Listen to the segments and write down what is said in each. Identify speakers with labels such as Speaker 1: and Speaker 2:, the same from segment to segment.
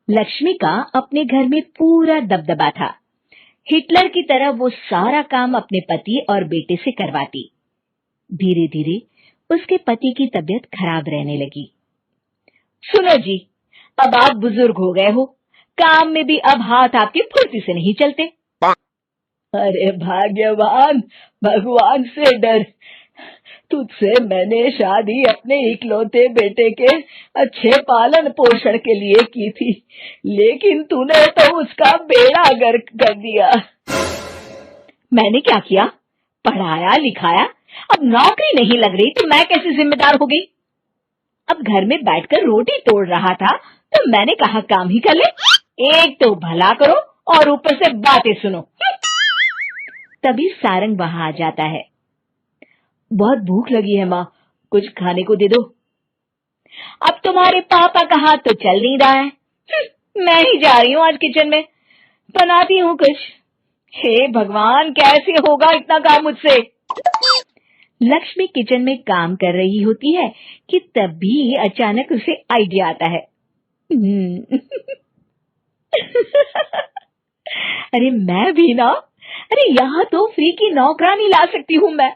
Speaker 1: लक्ष्मी का अपने घर में पूरा दबदबा था। हिटलर की तरह वो सारा काम अपने पति और बेटे से करवाती। धीरे धीरे उसके पति की तबीयत खराब रहने लगी। सुनो जी, अब आप बुजुर्ग हो गए हो, काम में भी अब हाथ आपके फुर्ती से नहीं चलते। अरे भाग्यवान, भगवान से डर। तुझसे मैंने शादी अपने इकलौते बेटे के अच्छे पालन पोषण के लिए की थी, लेकिन तूने तो उसका बेड़ा गर्क कर दिया। मैंने क्या किया? पढ़ाया लिखाया, अब नौकरी नहीं लग रही तो मैं कैसे जिम्मेदार हो गई? अब घर में बैठकर रोटी तोड़ रहा था तो मैंने कहा काम ही कर ले। एक तो भला करो और ऊपर से बातें सुनो। तभी सारंग वहां आ जाता है। बहुत भूख लगी है माँ, कुछ खाने को दे दो। अब तुम्हारे पापा का हाथ तो चल नहीं रहा है। मैं ही जा रही हूँ आज किचन में, बनाती हूँ कुछ। हे भगवान, कैसे होगा इतना काम मुझसे? लक्ष्मी किचन में काम कर रही होती है कि तभी अचानक उसे आइडिया आता है। अरे मैं भी ना, अरे यहाँ तो फ्री की नौकरानी ला सकती हूँ मैं,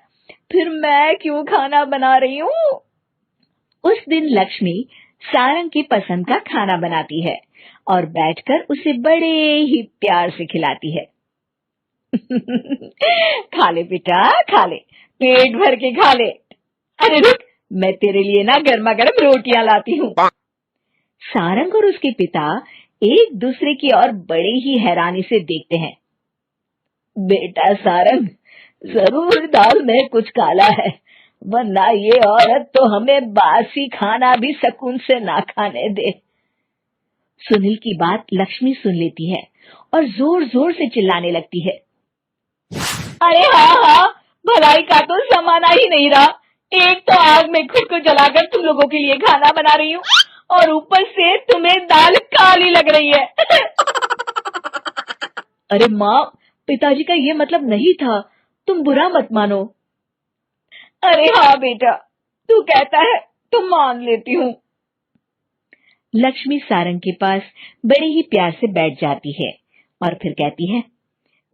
Speaker 1: फिर मैं क्यों खाना बना रही हूँ? उस दिन लक्ष्मी सारंग की पसंद का खाना बनाती है और बैठकर उसे बड़े ही प्यार से खिलाती है। खा ले बेटा, खा ले, पेट भर के खा ले। अरे रुक, मैं तेरे लिए ना गर्मा गर्म रोटियां लाती हूँ। सारंग और उसके पिता एक दूसरे की ओर बड़े ही हैरानी से देखते हैं। बेटा सारंग, जरूर दाल में कुछ काला है, वरना ये औरत तो हमें बासी खाना भी सुकून से ना खाने दे। सुनील की बात लक्ष्मी सुन लेती है और जोर जोर से चिल्लाने लगती है। अरे हाँ, भलाई का तो जमाना ही नहीं रहा। एक तो आग में खुद को जलाकर तुम लोगों के लिए खाना बना रही हूँ और ऊपर से तुम्हें दाल काली लग रही है। अरे माँ, पिताजी का ये मतलब नहीं था, तुम बुरा मत मानो। अरे हाँ बेटा, तू कहता है तो मान लेती हूँ। लक्ष्मी सारंग के पास बड़े ही प्यार से बैठ जाती है और फिर कहती है,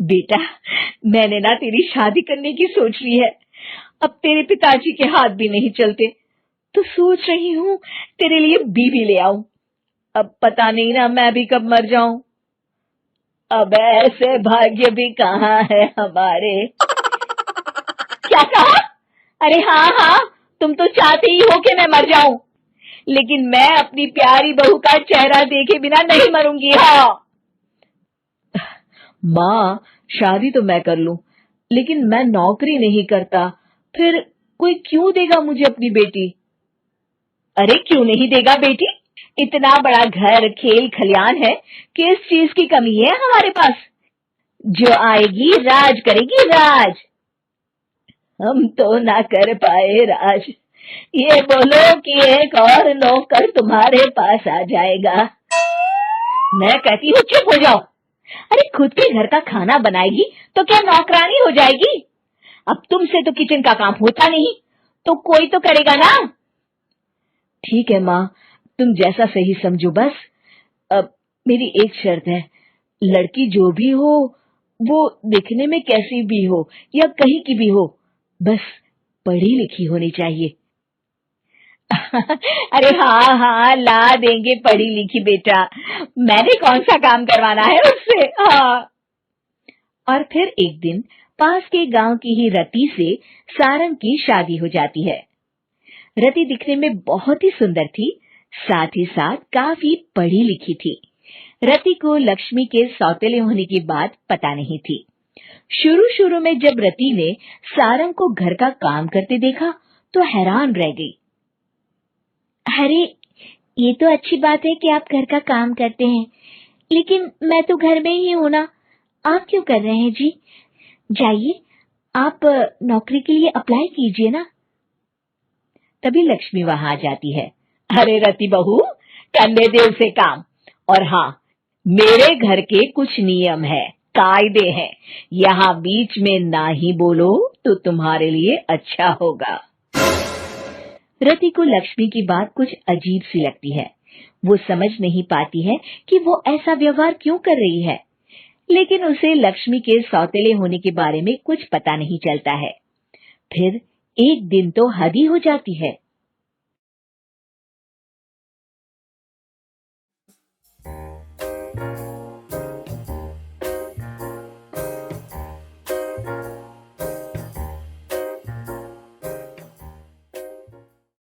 Speaker 1: बेटा मैंने ना तेरी शादी करने की सोच ली है। अब तेरे पिताजी के हाथ भी नहीं चलते तो सोच रही हूँ तेरे लिए बीवी ले आऊं। अब पता नहीं ना मैं भी कब मर जाऊं। अब ऐसे भाग्य भी कहाँ है हमारे। क्या कहा? अरे हाँ, तुम तो चाहते ही हो कि मैं मर जाऊं, लेकिन मैं अपनी प्यारी बहू का चेहरा देखे बिना नहीं मरूंगी। हाँ माँ, शादी तो मैं कर लूं, लेकिन मैं नौकरी नहीं करता, फिर कोई क्यों देगा मुझे अपनी बेटी? अरे क्यों नहीं देगा बेटी? इतना बड़ा घर, खेल खलियान है, किस चीज की कमी है हमारे पास? जो आएगी राज करेगी, राज। हम तो ना कर पाए राज, ये बोलो कि एक और नौकर तुम्हारे पास आ जाएगा। मैं कहती हूँ चुप हो जाओ। अरे खुद के घर का खाना बनाएगी तो क्या नौकरानी हो जाएगी? अब तुमसे तो किचन का काम होता नहीं, तो कोई तो करेगा ना। ठीक है माँ, तुम जैसा सही समझो बस। अब मेरी एक शर्त है, लड़की जो भी हो वो दिखने में कैसी भी हो या कहीं की भी हो, बस पढ़ी लिखी होनी चाहिए। अरे हाँ, ला देंगे पढ़ी लिखी बेटा, मैंने कौन सा काम करवाना है उससे। हाँ। और फिर एक दिन पास के गांव की ही रति से सारंग की शादी हो जाती है। रति दिखने में बहुत ही सुंदर थी, साथ ही साथ काफी पढ़ी लिखी थी। रति को लक्ष्मी के सौतेले होने की बात पता नहीं थी। शुरू शुरू में जब रति ने सारंग को घर का काम करते देखा तो हैरान रह गई। अरे ये तो अच्छी बात है कि आप घर का काम करते हैं, लेकिन मैं तो घर में ही हूं ना, आप क्यों कर रहे हैं जी? जाइए, आप नौकरी के लिए अप्लाई कीजिए ना। तभी लक्ष्मी वहां आ जाती है। अरे रति बहू, करने दे उसे काम। और हाँ, मेरे घर के कुछ नियम है, कायदे हैं, यहाँ बीच में ना ही बोलो तो तुम्हारे लिए अच्छा होगा। रति को लक्ष्मी की बात कुछ अजीब सी लगती है, वो समझ नहीं पाती है कि वो ऐसा व्यवहार क्यों कर रही है, लेकिन उसे लक्ष्मी के सौतेले होने के बारे में कुछ पता नहीं चलता है। फिर एक दिन तो हद ही हो जाती है।